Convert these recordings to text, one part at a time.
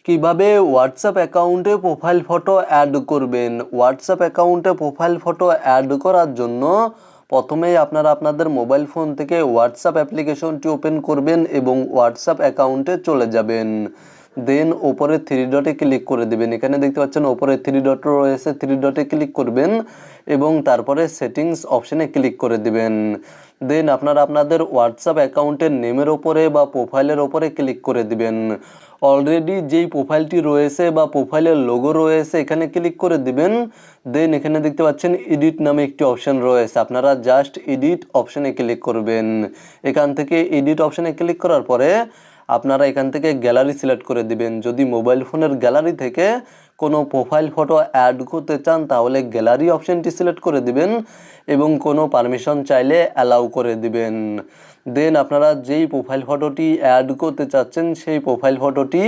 কিভাবে হোয়াটসঅ্যাপ অ্যাকাউন্টে profile photo add করবেন। হোয়াটসঅ্যাপ অ্যাকাউন্টে প্রোফাইল ফটো অ্যাড করার জন্য প্রথমেই আপনারা আপনাদের মোবাইল ফোন থেকে হোয়াটসঅ্যাপ অ্যাপ্লিকেশনটি ওপেন করবেন এবং হোয়াটসঅ্যাপ অ্যাকাউন্টে চলে যাবেন। দেন ওপরে থ্রি ডটে ক্লিক করে দেবেন। এখানে দেখতে পাচ্ছেন ওপরে থ্রি ডট রয়েছে, থ্রি ডটে ক্লিক করবেন এবং তারপরে সেটিংস অপশানে ক্লিক করে দেবেন। দেন আপনারা আপনাদের হোয়াটসঅ্যাপ অ্যাকাউন্টের নেমের ওপরে বা প্রোফাইলের ওপরে ক্লিক করে দিবেন। অলরেডি যেই প্রোফাইলটি রয়েছে বা প্রোফাইলের লোগো রয়েছে এখানে ক্লিক করে দিবেন। দেন এখানে দেখতে পাচ্ছেন এডিট নামে একটি অপশান রয়েছে, আপনারা জাস্ট এডিট অপশানে ক্লিক করবেন। এখান থেকে এডিট অপশানে ক্লিক করার পরে আপনারা এখান থেকে গ্যালারি সিলেক্ট করে দিবেন। যদি মোবাইল ফোনের গ্যালারি থেকে কোনো প্রোফাইল ফটো অ্যাড করতে চান তাহলে গ্যালারি অপশানটি সিলেক্ট করে দিবেন এবং কোনো পারমিশন চাইলে অ্যালাউ করে দিবেন। দেন আপনারা যেই প্রোফাইল ফটোটি অ্যাড করতে চাচ্ছেন সেই প্রোফাইল ফটোটি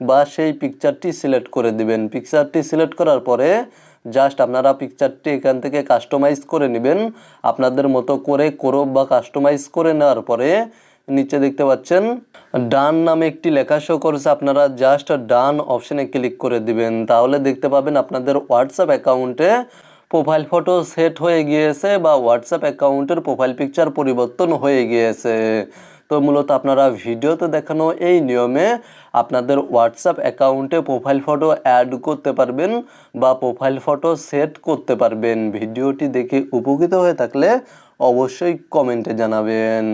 বা সেই পিকচারটি সিলেক্ট করে দিবেন। পিকচারটি সিলেক্ট করার পরে জাস্ট আপনারা পিকচারটি এখান থেকে কাস্টমাইজ করে নেবেন আপনাদের মতো করে ক্রপ বা কাস্টমাইজ করে নেওয়ার পরে নিচে দেখতে পাচ্ছেন ডান নামে একটি লেখা শো করছে, আপনারা জাস্ট ডান অপশানে ক্লিক করে দিবেন। তাহলে দেখতে পাবেন আপনাদের হোয়াটসঅ্যাপ অ্যাকাউন্টে প্রোফাইল ফটো সেট হয়ে গিয়েছে বা হোয়াটসঅ্যাপ অ্যাকাউন্টের প্রোফাইল পিকচার পরিবর্তন হয়ে গিয়েছে। তো মূলত আপনারা ভিডিওতে দেখানো এই নিয়মে আপনাদের হোয়াটসঅ্যাপ অ্যাকাউন্টে প্রোফাইল ফটো অ্যাড করতে পারবেন বা প্রোফাইল ফটো সেট করতে পারবেন। ভিডিওটি দেখে উপকৃত হয়ে থাকলে অবশ্যই কমেন্টে জানাবেন।